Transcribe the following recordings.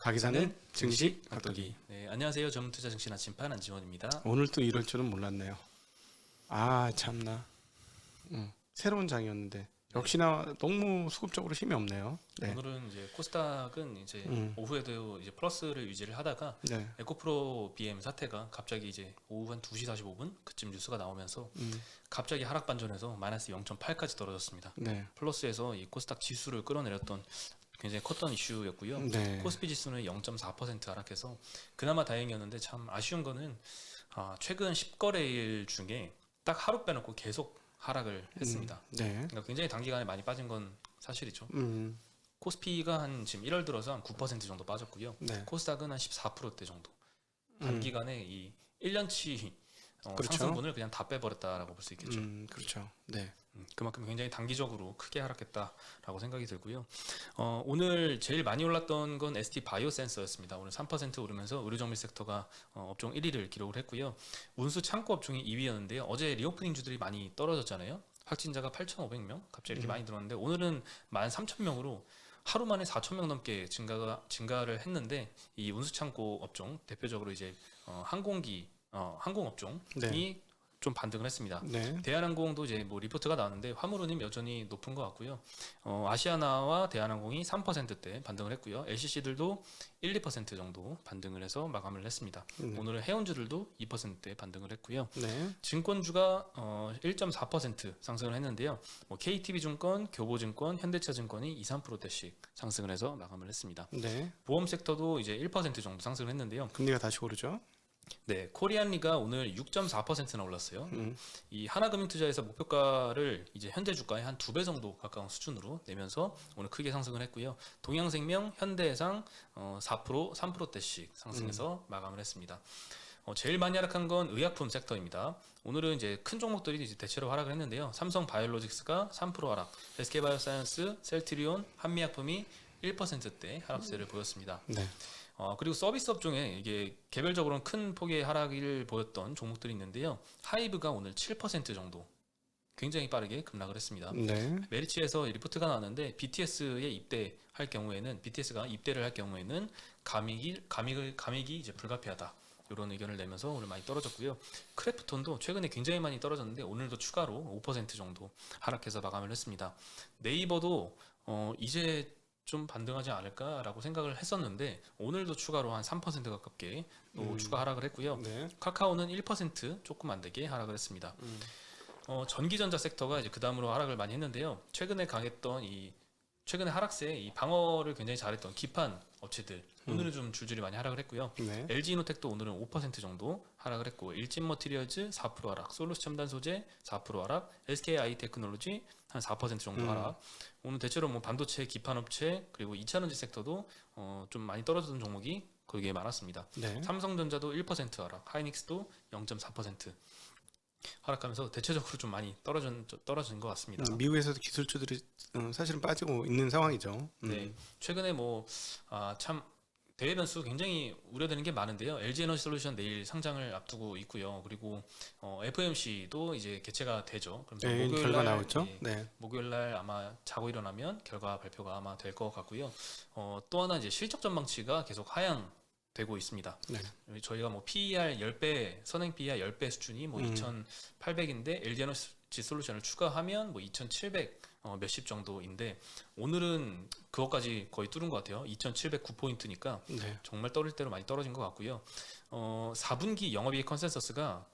가기사는 증시 각도기. 네, 안녕하세요. 전문투자 증시 나침반 안지원입니다. 오늘 또 이럴 줄은 몰랐네요. 아 참나. 새로운 장이었는데 역시나 너무 수급적으로 힘이 없네요. 네. 오늘은 이제 코스닥은 이제 오후에도 이제 플러스를 유지를 하다가 네. 에코프로 BM 사태가 갑자기 이제 오후 한 2시 45분 그쯤 뉴스가 나오면서 갑자기 하락 반전해서 마이너스 0.8까지 떨어졌습니다. 네. 플러스에서 이 코스닥 지수를 끌어내렸던 굉장히 컸던 이슈였고요. 네. 코스피 지수는 0.4% 하락해서 그나마 다행이었는데 참 아쉬운 거는 최근 10거래일 중에 딱 하루 빼놓고 계속 하락을 했습니다. 네. 그러니까 굉장히 단기간에 많이 빠진 건 사실이죠. 음. 코스피가 한 지금 1월 들어서 한 9% 정도 빠졌고요. 네. 코스닥은 한 14%대 정도. 단기간에 이 1년치 그렇죠. 상승분을 그냥 다 빼버렸다라고 볼 수 있겠죠. 그렇죠. 네. 그만큼 굉장히 단기적으로 크게 하락했다라고 생각이 들고요. 오늘 제일 많이 올랐던 건 ST 바이오센서였습니다. 오늘 3% 오르면서 의료정밀 섹터가 업종 1위를 기록을 했고요. 운수 창고 업종이 2위였는데요. 어제 리오프닝 주들이 많이 떨어졌잖아요. 확진자가 8,500명 갑자기 이렇게 많이 들어왔는데 오늘은 13,000명으로 하루 만에 4,000명 넘게 증가를 했는데 이 운수 창고 업종 대표적으로 이제 항공 업종이 네. 좀 반등을 했습니다. 네. 대한항공도 이제 뭐 리포트가 나왔는데 화물운임 여전히 높은 것 같고요. 아시아나와 대한항공이 3%대 반등을 했고요. LCC들도 1, 2% 정도 반등을 해서 마감을 했습니다. 오늘은 해운주들도 2%대 반등을 했고요. 네. 증권주가 1.4% 상승을 했는데요. KTB증권, 교보증권, 현대차증권이 2, 3%대씩 상승을 해서 마감을 했습니다. 네. 보험 섹터도 이제 1% 정도 상승을 했는데요. 금리가 다시 오르죠. 네, 코리안리가 오늘 6.4%나 올랐어요. 이 하나금융투자에서 목표가를 이제 현재 주가의 한 2배 정도 가까운 수준으로 내면서 오늘 크게 상승을 했고요. 동양생명, 현대해상 4%, 3%대씩 상승해서 마감을 했습니다. 제일 많이 하락한 건 의약품 섹터입니다. 오늘은 이제 큰 종목들이 이제 대체로 하락을 했는데요. 삼성 바이오로직스가 3% 하락, SK바이오사이언스, 셀트리온, 한미약품이 1%대 하락세를 보였습니다. 네. 그리고 서비스 업종에 이게 개별적으로는 큰 폭의 하락을 보였던 종목들이 있는데요. 하이브가 오늘 7% 정도 굉장히 빠르게 급락을 했습니다. 네. 메리츠에서 리포트가 나왔는데 BTS가 입대를 할 경우에는 감익이 이제 불가피하다. 이런 의견을 내면서 오늘 많이 떨어졌고요. 크래프톤도 최근에 굉장히 많이 떨어졌는데 오늘도 추가로 5% 정도 하락해서 마감을 했습니다. 네이버도 이제 좀 반등하지 않을까라고 생각을 했었는데 오늘도 추가로 한 3% 가깝게 또 추가 하락을 했고요. 네. 카카오는 1% 조금 안 되게 하락을 했습니다. 전기전자 섹터가 이제 그 다음으로 하락을 많이 했는데요. 최근에 하락세에 이 방어를 굉장히 잘했던 기판 업체들 오늘은 좀 줄줄이 많이 하락을 했고요. 네. LG이노텍도 오늘은 5% 정도 하락을 했고 일진머티리얼즈 4% 하락, 솔루스 첨단소재 4% 하락, SKI테크놀로지 한 4% 정도 하락. 오늘 대체로 뭐 반도체, 기판업체 그리고 2차전지 섹터도 좀 많이 떨어졌던 종목이 거기에 많았습니다. 네. 삼성전자도 1% 하락, 하이닉스도 0.4% 하락하면서 대체적으로 좀 많이 떨어진 것 같습니다. 미국에서도 기술주들이 사실은 빠지고 있는 상황이죠. 네, 최근에 참 대외 변수 굉장히 우려되는 게 많은데요. LG에너지솔루션 내일 상장을 앞두고 있고요. 그리고 FMC도 이제 개최가 되죠. 그럼 네, 결과 나오죠. 네. 목요일 날 아마 자고 일어나면 결과 발표가 아마 될 것 같고요. 또 하나 이제 실적 전망치가 계속 하향되고 있습니다. 네. 저희가 PER 10배, 선행 PER 10배 수준이 2,800인데 LG에너지 솔루션을 추가하면 2,700 몇십 정도인데 오늘은 그것까지 거의 뚫은 것 같아요. 2,709포인트니까 네. 정말 떨어질 대로 많이 떨어진 것 같고요. 4분기 영업이익 컨센서스가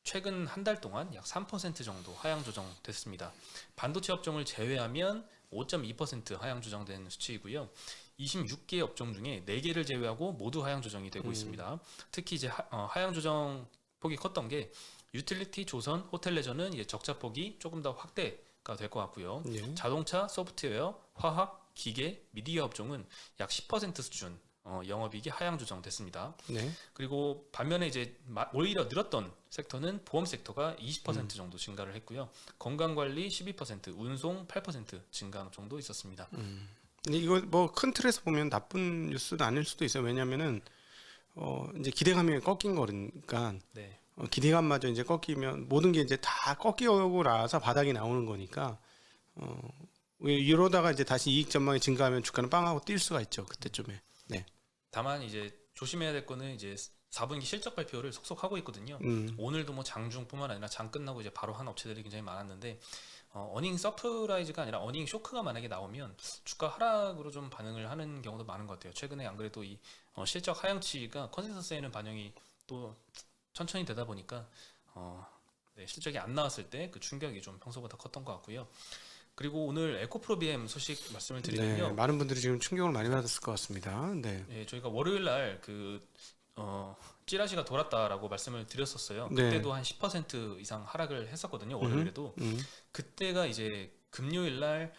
최근 한 달 동안 약 3% 정도 하향 조정됐습니다. 반도체 업종을 제외하면 5.2% 하향 조정된 수치이고요. 26개 업종 중에 4개를 제외하고 모두 하향 조정이 되고 있습니다. 특히 이제 하향 조정 폭이 컸던 게 유틸리티, 조선, 호텔 레저는 이제 적자 폭이 조금 더 확대가 될 것 같고요. 예. 자동차, 소프트웨어, 화학, 기계, 미디어 업종은 약 10% 수준 영업이익이 하향 조정됐습니다. 네. 그리고 반면에 이제 오히려 늘었던 섹터는 보험 섹터가 20% 정도 증가를 했고요. 건강관리 12%, 운송 8% 증가 정도 있었습니다. 근데 이거 큰 틀에서 보면 나쁜 뉴스는 아닐 수도 있어요. 왜냐면은 이제 기대감이 꺾인 거니까. 네. 기대감마저 이제 꺾이면 모든 게 이제 다 꺾이고 나서 바닥이 나오는 거니까 이러다가 이제 다시 이익 전망이 증가하면 주가는 빵하고 뛸 수가 있죠. 그때쯤에. 네. 다만 이제 조심해야 될 거는 이제 4분기 실적 발표를 속속 하고 있거든요. 오늘도 뭐 장중뿐만 아니라 장 끝나고 이제 바로 한 업체들이 굉장히 많았는데 어닝 서프라이즈가 아니라 어닝 쇼크가 만약에 나오면 주가 하락으로 좀 반응을 하는 경우도 많은 것 같아요. 최근에 안 그래도 이 실적 하향치가 컨센서스에는 반영이 또 천천히 되다 보니까 네, 실적이 안 나왔을 때 그 충격이 좀 평소보다 컸던 것 같고요. 그리고 오늘 에코프로비엠 소식 말씀을 드리면요. 네, 많은 분들이 지금 충격을 많이 받았을 것 같습니다. 네. 네, 저희가 월요일 날그 찌라시가 돌았다라고 말씀을 드렸었어요. 네. 그때도 한 10% 이상 하락을 했었거든요. 월요일에도. 그때가 이제 금요일 날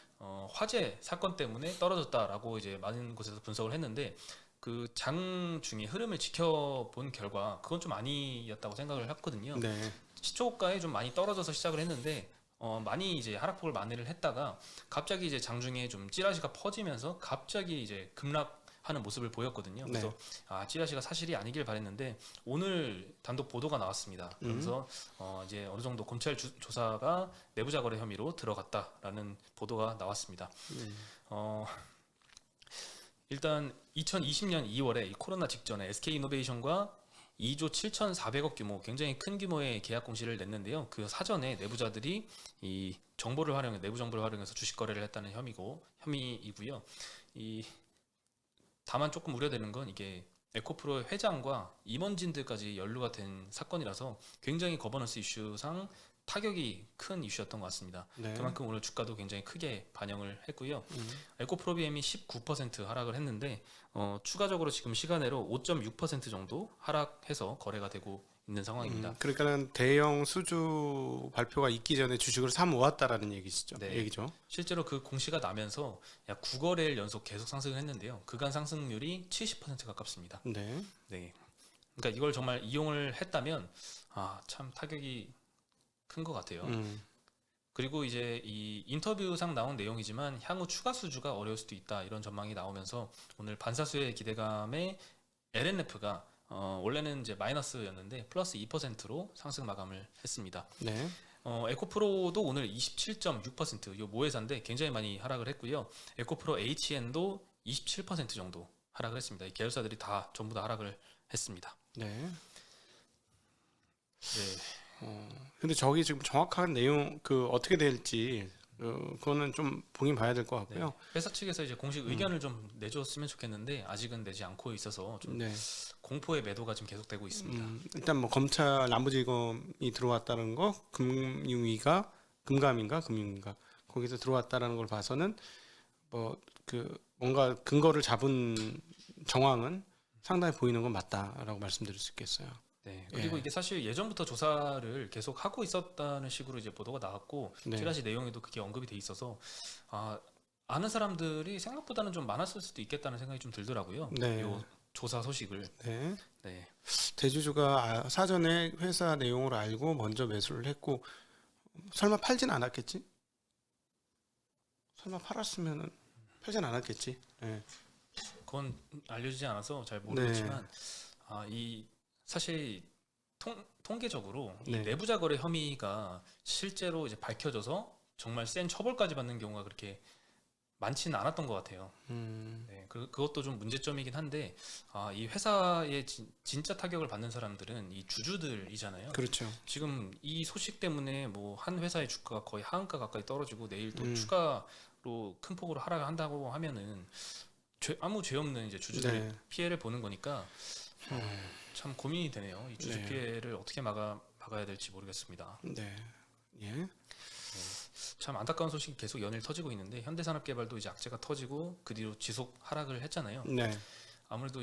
화재 사건 때문에 떨어졌다라고 이제 많은 곳에서 분석을 했는데 그 장 중에 흐름을 지켜본 결과 그건 좀 아니었다고 생각을 했거든요. 네. 시초가에 좀 많이 떨어져서 시작을 했는데 많이 이제 하락폭을 만회를 했다가 갑자기 이제 장중에 좀 찌라시가 퍼지면서 갑자기 이제 급락하는 모습을 보였거든요. 그래서 네. 찌라시가 사실이 아니길 바랬는데 오늘 단독 보도가 나왔습니다. 그래서 이제 어느 정도 검찰 조사가 내부자 거래 혐의로 들어갔다라는 보도가 나왔습니다. 일단 2020년 2월에 이 코로나 직전에 SK이노베이션과 2조 7,400억 규모 굉장히 큰 규모의 계약 공시를 냈는데요. 그 사전에 내부자들이 이 정보를 활용해 내부 정보를 활용해서 주식 거래를 했다는 혐의이고요. 다만 조금 우려되는 건 이게 에코프로의 회장과 임원진들까지 연루가 된 사건이라서 굉장히 거버넌스 이슈상 타격이 큰 이슈였던 것 같습니다. 네. 그만큼 오늘 주가도 굉장히 크게 반영을 했고요. 에코프로비엠이 19% 하락을 했는데 추가적으로 지금 시간으로 5.6% 정도 하락해서 거래가 되고 있는 상황입니다. 그러니까는 대형 수주 발표가 있기 전에 주식을 사 모았다라는 얘기시죠. 네. 얘기죠. 실제로 그 공시가 나면서 약 9거래일 연속 계속 상승을 했는데요. 그간 상승률이 70% 가깝습니다. 네. 네. 그러니까 이걸 정말 이용을 했다면 참 타격이 큰 것 같아요. 그리고 이제 이 인터뷰상 나온 내용이지만 향후 추가 수주가 어려울 수도 있다 이런 전망이 나오면서 오늘 반사수의 기대감에 LNF가 원래는 이제 마이너스였는데 플러스 2%로 상승 마감을 했습니다. 네. 에코프로도 오늘 27.6% 요 모회사인데 굉장히 많이 하락을 했고요. 에코프로 HN도 27% 정도 하락을 했습니다. 이 계열사들이 다 전부 다 하락을 했습니다. 네. 네. 근데 저기 지금 정확한 내용 그 어떻게 될지 그거는 좀 보긴 봐야 될 것 같고요. 네. 회사 측에서 이제 공식 의견을 좀 내줬으면 좋겠는데 아직은 내지 않고 있어서 좀 네. 공포의 매도가 좀 계속되고 있습니다. 일단 뭐 검찰 남부지검이 들어왔다는 거, 금감인가 거기서 들어왔다라는 걸 봐서는 뭐 그 뭔가 근거를 잡은 정황은 상당히 보이는 건 맞다라고 말씀드릴 수 있겠어요. 네. 그리고 이게 사실 예전부터 조사를 계속 하고 있었다는 식으로 이제 보도가 나왔고 네. 찌라시 내용에도 그게 언급이 돼 있어서 아는 사람들이 생각보다는 좀 많았을 수도 있겠다는 생각이 좀 들더라고요. 네. 요 조사 소식을. 네. 네. 대주주가 사전에 회사 내용을 알고 먼저 매수를 했고 설마 팔진 않았겠지? 설마 팔았으면은 팔진 않았겠지? 네. 그건 알려지지 않아서 잘 모르겠지만 이 사실 통계적으로 이 네. 내부자 거래 혐의가 실제로 이제 밝혀져서 정말 센 처벌까지 받는 경우가 그렇게 많지는 않았던 것 같아요. 네, 그것도 좀 문제점이긴 한데 이 회사의 진짜 타격을 받는 사람들은 이 주주들이잖아요. 그렇죠. 지금 이 소식 때문에 뭐 한 회사의 주가가 거의 하한가 가까이 떨어지고 내일 또 추가로 큰 폭으로 하락한다고 하면은 아무 죄 없는 이제 주주들이 네. 피해를 보는 거니까 참 고민이 되네요. 이 주주 네. 피해를 어떻게 막아야 될지 모르겠습니다. 네. 예. 참 안타까운 소식이 계속 연일 터지고 있는데 현대산업개발도 이제 악재가 터지고 그 뒤로 지속 하락을 했잖아요. 네. 아무래도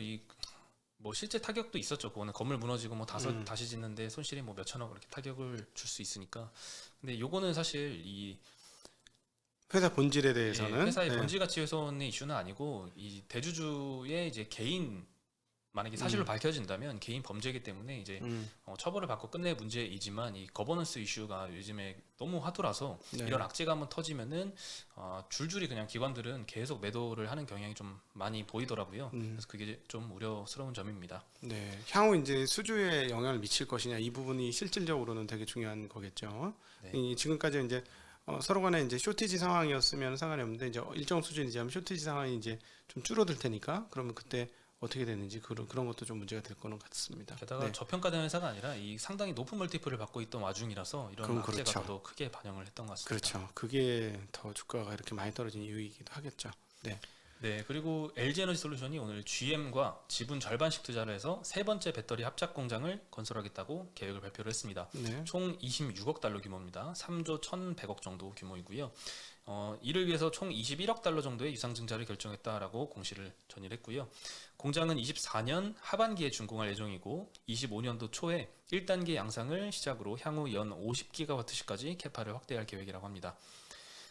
뭐 실제 타격도 있었죠. 그거는 건물 무너지고 뭐 다시 짓는데 손실이 뭐 몇천억 이렇게 타격을 줄 수 있으니까. 근데 요거는 사실 이 회사 본질에 대해서는 회사의 네. 본질 가치 훼손의 이슈는 아니고 이 대주주의 이제 개인 만약에 사실로 밝혀진다면 개인 범죄이기 때문에 이제 처벌을 받고 끝낼 문제이지만 이 거버넌스 이슈가 요즘에 너무 화두라서 네. 이런 악재가 한번 터지면은 줄줄이 그냥 기관들은 계속 매도를 하는 경향이 좀 많이 보이더라고요. 그래서 그게 좀 우려스러운 점입니다. 네. 향후 이제 수주에 영향을 미칠 것이냐 이 부분이 실질적으로는 되게 중요한 거겠죠. 네. 지금까지 이제 서로 간에 이제 쇼티지 상황이었으면 상관이 없는데 이제 일정 수준이자면 쇼티지 상황이 이제 좀 줄어들 테니까 그러면 그때 어떻게 되는지 그런 것도 좀 문제가 될 거는 같습니다. 게다가 네. 저평가된 회사가 아니라 이 상당히 높은 멀티플을 받고 있던 와중이라서 이런 그건 악재가 그렇죠. 더 크게 반영을 했던 것 같습니다. 그렇죠. 그게 더 주가가 이렇게 많이 떨어진 이유이기도 하겠죠. 네. 네, 그리고 LG에너지솔루션이 오늘 GM과 지분 절반씩 투자를 해서 세 번째 배터리 합작 공장을 건설하겠다고 계획을 발표를 했습니다. 네. 총 26억 달러 규모입니다. 3조 1,100억 정도 규모이고요. 이를 위해서 총 21억 달러 정도의 유상증자를 결정했다라고 공시를 전일했고요. 공장은 24년 하반기에 준공할 예정이고 25년도 초에 1단계 양상을 시작으로 향후 연 50기가와트시까지 캐파를 확대할 계획이라고 합니다.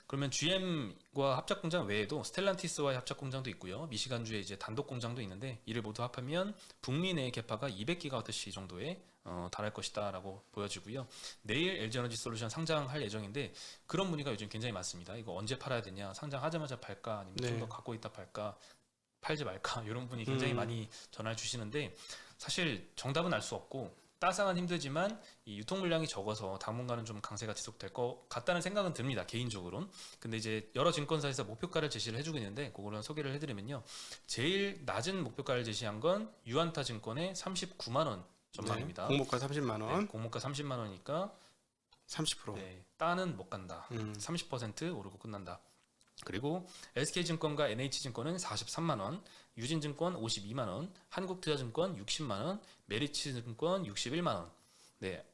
그러면 GM과 합작 공장 외에도 스텔란티스와의 합작 공장도 있고요. 미시간주에 이제 단독 공장도 있는데 이를 모두 합하면 북미 내 캐파가 200기가와트시 정도에 달할 것이다라고 보여지고요. 내일 LG에너지솔루션 상장할 예정인데 그런 문의가 요즘 굉장히 많습니다. 이거 언제 팔아야 되냐? 상장하자마자 팔까? 아니면 좀 네. 더 갖고 있다 팔까? 팔지 말까? 이런 분이 굉장히 많이 전화를 주시는데 사실 정답은 알 수 없고 따상은 힘들지만 이 유통 물량이 적어서 당분간은 좀 강세가 지속될 것 같다는 생각은 듭니다. 개인적으로는. 근데 이제 여러 증권사에서 목표가를 제시를 해주고 있는데 그거는 소개를 해드리면요. 제일 낮은 목표가를 제시한 건 유안타 증권의 39만 원 전망입니다. 네. 공모가 30만 원, 네, 공모가 30만 원이니까 30%. 네, 따는 못 간다. 30% 오르고 끝난다. 그리고 SK증권과 NH증권은 43만 원, 유진증권 52만 원, 한국투자증권 60만 원, 메리츠증권 61만 원. 네,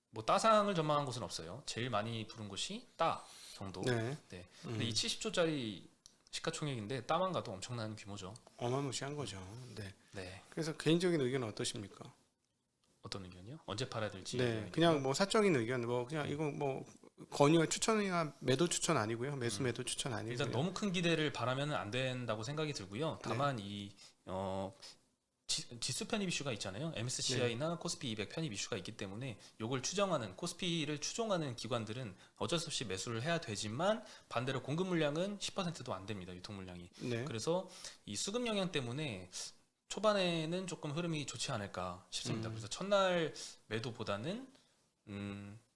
뭐 따상을 전망한 곳은 없어요. 제일 많이 부른 곳이 따 정도. 네. 네. 근데 이 70조짜리 시가총액인데 따만 가도 엄청난 규모죠. 어마무시한 거죠. 네. 네. 그래서 개인적인 의견은 어떠십니까? 어떤 의견이요? 언제 팔아야 될지. 네, 그냥 뭐 사적인 의견, 뭐 그냥 이거 뭐 권유와 추천이나 매도 추천 아니고요, 매도 추천 아니고요. 일단 너무 큰 기대를 바라면 안 된다고 생각이 들고요. 다만 이 지수 편입 이슈가 있잖아요. MSCI나 코스피 200 편입 이슈가 있기 때문에 이걸 추정하는 코스피를 추종하는 기관들은 어쩔 수 없이 매수를 해야 되지만 반대로 공급 물량은 10%도 안 됩니다. 유통 물량이. 네. 그래서 이 수급 영향 때문에 초반에는 조금 흐름이 좋지 않을까 싶습니다. 그래서 첫날 매도보다는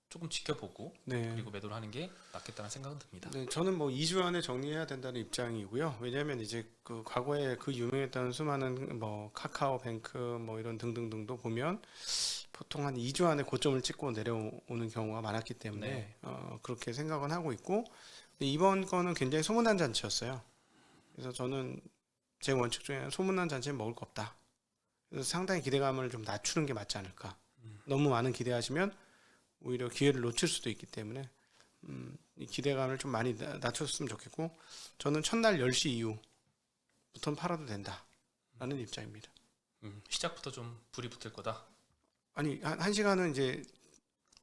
조금 지켜보고 네. 그리고 매도를 하는 게 낫겠다는 생각은 듭니다. 네, 저는 뭐 2주 안에 정리해야 된다는 입장이고요. 왜냐하면 이제 그 과거에 그 유명했던 수많은 뭐 카카오뱅크 뭐 이런 등등등도 보면 보통 한 2주 안에 고점을 찍고 내려오는 경우가 많았기 때문에 네. 그렇게 생각은 하고 있고, 근데 이번 거는 굉장히 소문난 잔치였어요. 그래서 저는 제 원칙 중에 소문난 잔치는 먹을 거 없다. 그래서 상당히 기대감을 좀 낮추는 게 맞지 않을까. 너무 많은 기대하시면 오히려 기회를 놓칠 수도 있기 때문에 이 기대감을 좀 많이 낮췄으면 좋겠고, 저는 첫날 10시 이후부터는 팔아도 된다라는 입장입니다. 시작부터 좀 불이 붙을 거다. 아니 한 시간은 이제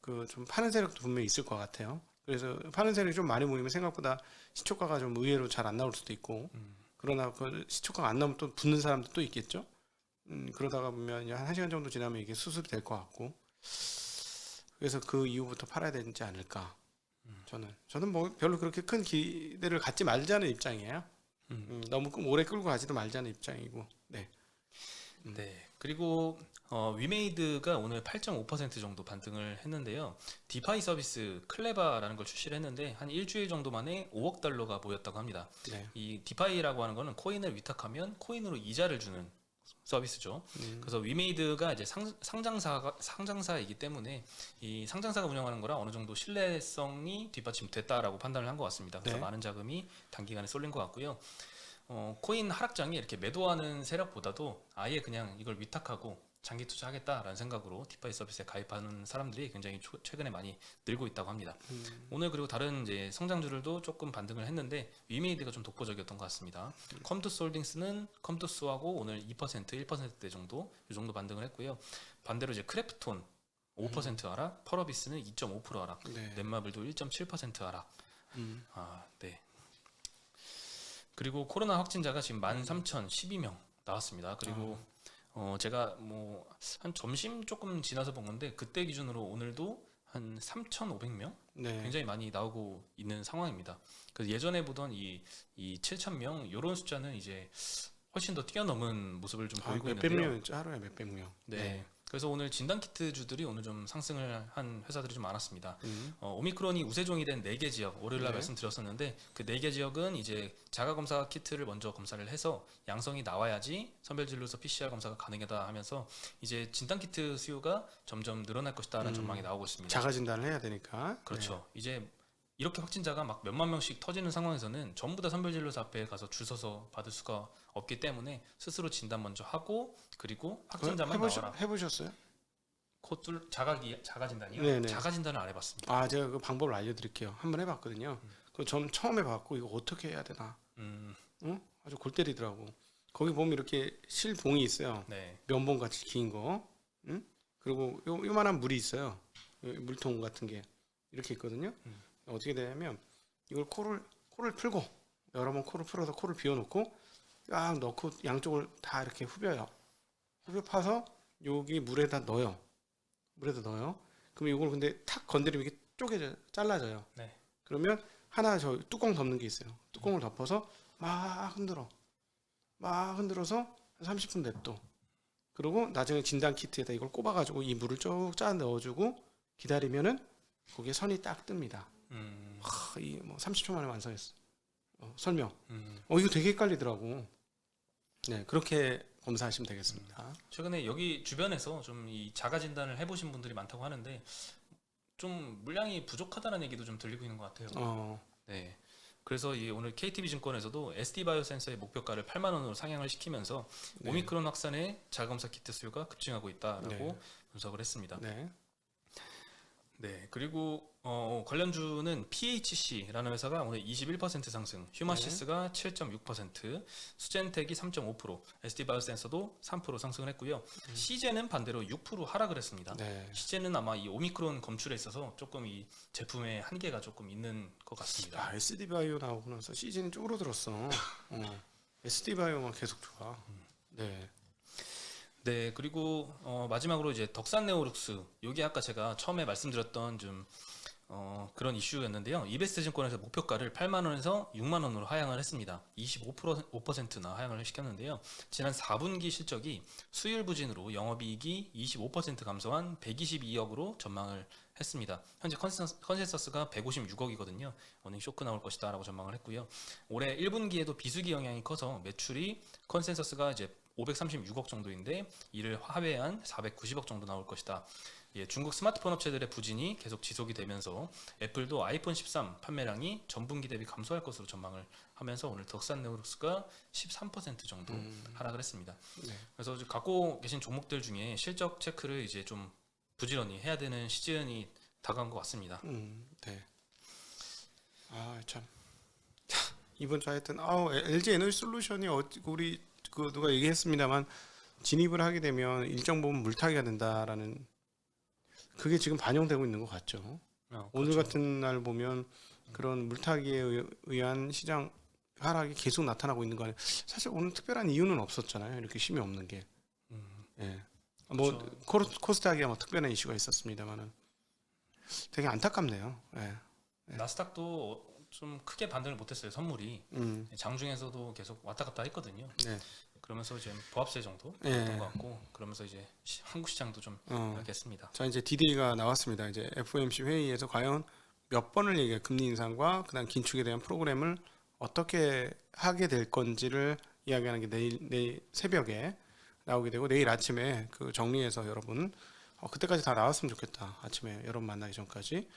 그 좀 파는 세력도 분명히 있을 것 같아요. 그래서 파는 세력이 좀 많이 모이면 생각보다 시초가가 좀 의외로 잘 안 나올 수도 있고, 그러나 그 시초가가 안 나오면 또 붙는 사람도 또 있겠죠. 그러다가 보면 한 1시간 정도 지나면 이게 수습이 될 것 같고, 그래서 그 이후부터 팔아야 되지 않을까. 저는 뭐 별로 그렇게 큰 기대를 갖지 말자는 입장이에요. 너무 오래 끌고 가지도 말자는 입장이고. 네. 네. 그리고 위메이드가 오늘 8.5% 정도 반등을 했는데요. 디파이 서비스 클레바라는 걸 출시를 했는데 한 일주일 정도 만에 5억 달러가 모였다고 합니다. 네. 이 디파이라고 하는 거는 코인을 위탁하면 코인으로 이자를 주는 서비스죠. 그래서 위메이드가 이제 상장사이기 때문에 이 상장사가 운영하는 거라 어느 정도 신뢰성이 뒷받침됐다라고 판단을 한 것 같습니다. 그래서 네. 많은 자금이 단기간에 쏠린 것 같고요. 코인 하락장이 이렇게 매도하는 세력보다도 아예 그냥 이걸 위탁하고 장기 투자하겠다라는 생각으로 디파이 서비스에 가입하는 사람들이 굉장히 최근에 많이 늘고 있다고 합니다. 오늘 그리고 다른 이제 성장주들도 조금 반등을 했는데 위메이드가 좀 독보적이었던 것 같습니다. 컴투스 홀딩스는 컴투스하고 오늘 2%, 1%대 정도 이 정도 반등을 했고요. 반대로 이제 크래프톤 5% 하락, 펄어비스는 2.5% 하락, 네. 넷마블도 1.7% 하락. 네. 그리고 코로나 확진자가 지금 13,012명 나왔습니다. 그리고 제가 뭐 한 점심 조금 지나서 본 건데 그때 기준으로 오늘도 한 3,500명 네. 굉장히 많이 나오고 있는 상황입니다. 그래서 예전에 보던 이 7,000명 이런 숫자는 이제 훨씬 더 뛰어넘은 모습을 좀 보이고 몇백 있는데요. 명 하루에 몇백 명. 네. 그래서 오늘 진단 키트 주들이 오늘 좀 상승을 한 회사들이 좀 많았습니다. 오미크론이 우세종이 된 4개 지역 월요일 날 네. 말씀드렸었는데 그 4개 지역은 이제 자가 검사 키트를 먼저 검사를 해서 양성이 나와야지 선별진료소 PCR 검사가 가능하다 하면서 이제 진단 키트 수요가 점점 늘어날 것이다라는 전망이 나오고 있습니다. 자가 진단을 해야 되니까. 그렇죠. 이제 이렇게 확진자가 막 몇만 명씩 터지는 상황에서는 전부 다 선별진료소 앞에 가서 줄 서서 받을 수가 없기 때문에 스스로 진단 먼저 하고 그리고 확진자만 나와라. 해보셨어요? 코툴 자가 진단이요? 네네. 자가 진단을 안 해봤습니다. 아, 제가 그 방법을 알려드릴게요. 한번 해봤거든요. 그 전 처음 해봤고 이거 어떻게 해야 되나? 응? 아주 골 때리더라고. 거기 보면 이렇게 실봉이 있어요. 네. 면봉 같이 긴 거. 응? 그리고 요만한 물이 있어요. 물통 같은 게 이렇게 있거든요. 어떻게 되냐면 이걸 코를 풀고 여러 번 코를 풀어서 코를 비워놓고 딱 넣고 양쪽을 다 이렇게 후벼요. 후벼 파서 여기 물에다 넣어요. 그럼 이걸 근데 탁 건드리면 이게 쪼개져 잘라져요. 네. 그러면 하나 저 뚜껑 덮는 게 있어요. 뚜껑을 덮어서 막 흔들어서 30분 냅둬. 그리고 나중에 진단 키트에다 이걸 꼽아가지고 이 물을 쭉 짜 넣어주고 기다리면은 거기에 선이 딱 뜹니다. 이 뭐 30초 만에 완성했어. 설명. 이거 되게 헷갈리더라고. 네, 그렇게 검사하시면 되겠습니다. 최근에 여기 주변에서 좀 이 자가 진단을 해보신 분들이 많다고 하는데 좀 물량이 부족하다는 얘기도 좀 들리고 있는 것 같아요. 네. 그래서 이 오늘 KTB증권에서도 SD바이오센서의 목표가를 8만 원으로 상향을 시키면서 네. 오미크론 확산에 자가검사 키트 수요가 급증하고 있다라고 네. 분석을 했습니다. 네. 네, 그리고 관련주는 PHC라는 회사가 오늘 21% 상승, 휴마시스가 7.6%, 수젠텍이 3.5%, SD바이오센서도 3% 상승을 했고요. 시제는 반대로 6% 하락을 했습니다. 네. 시제는 아마 이 오미크론 검출에 있어서 조금 이 제품의 한계가 조금 있는 것 같습니다. SD 바이오 나오고 나서 시즌이 쪼그러들었어. SD 바이오만 계속 좋아. 네. 네, 그리고 마지막으로 이제 덕산네오룩스, 요게 아까 제가 처음에 말씀드렸던 좀 그런 이슈였는데요. 이베스트 증권에서 목표가를 8만 원에서 6만 원으로 하향을 했습니다. 5%나 하향을 시켰는데요. 지난 4분기 실적이 수율 부진으로 영업이익이 25% 감소한 122억으로 전망을 했습니다. 현재 컨센서스가 156억이거든요. 어닝 쇼크 나올 것이다라고 전망을 했고요. 올해 1분기에도 비수기 영향이 커서 매출이 컨센서스가 이제 536억 정도인데 이를 하회한 490억 정도 나올 것이다. 예, 중국 스마트폰 업체들의 부진이 계속 지속이 되면서 애플도 아이폰 13 판매량이 전분기 대비 감소할 것으로 전망을 하면서 오늘 덕산네오룩스가 13% 정도 하락을 했습니다. 네. 그래서 갖고 계신 종목들 중에 실적 체크를 이제 좀 부지런히 해야 되는 시즌이 다가온 것 같습니다. 네. 아, 참. 이번 주 하여튼 LG 에너지 솔루션이 우리 그 누가 얘기했습니다만 진입을 하게 되면 일정 부분 물타기가 된다라는 그게 지금 반영되고 있는 것 같죠. 오늘 그렇죠. 같은 날 보면 그런 물타기에 의한 시장 하락이 계속 나타나고 있는 거 아니에요. 사실 오늘 특별한 이유는 없었잖아요. 이렇게 힘이 없는 게. 예. 뭐 그렇죠. 코스닥이야 뭐 특별한 이슈가 있었습니다만은 되게 안타깝네요. 예. 나스닥도 좀 크게 반등을 못했어요. 선물이 장중에서도 계속 왔다 갔다 했거든요. 네. 그러면서 이제 보합세 정도 예. 됐던 것 같고 그러면서 이제 한국 시장도 좀 이렇게 했습니다. 자, 이제 디데이가 나왔습니다. 이제 FOMC 회의에서 과연 몇 번을 얘기해 금리 인상과 그다음 긴축에 대한 프로그램을 어떻게 하게 될 건지를 이야기하는 게 내일 새벽에 나오게 되고 내일 아침에 그 정리해서 여러분 그때까지 다 나왔으면 좋겠다. 아침에 여러분 만나기 전까지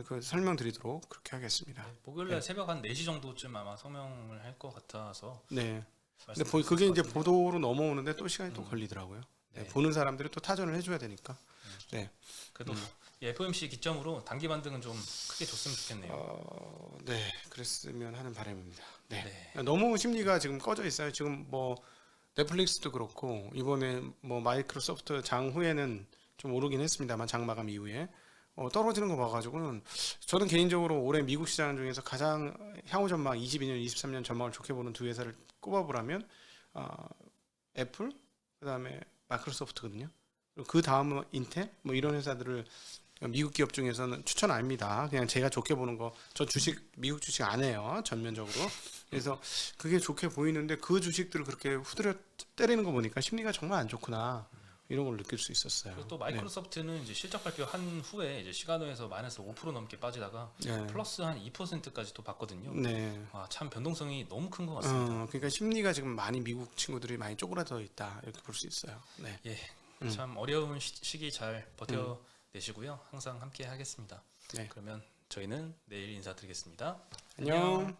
그 설명드리도록 그렇게 하겠습니다. 목요일날 새벽 한 4시 정도쯤 아마 성명을 할 것 같아서 네. 근데 말씀드릴 그게 수 이제 있을 것 같습니다. 보도로 넘어오는데 또 시간이 또 걸리더라고요. 네, 네. 보는 사람들이 또 타전을 해줘야 되니까. 네. 그래도 이 FOMC 기점으로 단기 반등은 좀 크게 줬으면 좋겠네요. 네, 그랬으면 하는 바람입니다. 네. 네. 너무 심리가 지금 꺼져 있어요. 지금 뭐 넷플릭스도 그렇고 이번에 뭐 마이크로소프트 장 후에는 좀 오르긴 했습니다만 장 마감 이후에 떨어지는 거 봐가지고는 저는 개인적으로 올해 미국 시장 중에서 가장 향후 전망 22년, 23년 전망을 좋게 보는 두 회사를 꼽아보라면 애플, 그다음에 마이크로소프트거든요. 그리고 그 다음은 인텔, 뭐 이런 회사들을 미국 기업 중에서는 추천 아닙니다. 그냥 제가 좋게 보는 거. 저 주식 미국 주식 안 해요. 전면적으로. 그래서 그게 좋게 보이는데 그 주식들을 그렇게 후드려 때리는 거 보니까 심리가 정말 안 좋구나. 이런 걸 느낄 수 있었어요. 그리고 또 마이크로소프트는 이제 실적 발표한 후에 이제 시간외에서 마이너스 5% 넘게 빠지다가 네. 플러스 한 2%까지 또 봤거든요. 네. 와, 참 변동성이 너무 큰 것 같습니다. 그러니까 심리가 지금 많이 미국 친구들이 많이 쪼그라져 있다 이렇게 볼 수 있어요. 네. 예, 참 어려운 시기 잘 버텨내시고요. 항상 함께 하겠습니다. 네. 그러면 저희는 내일 인사드리겠습니다. 안녕.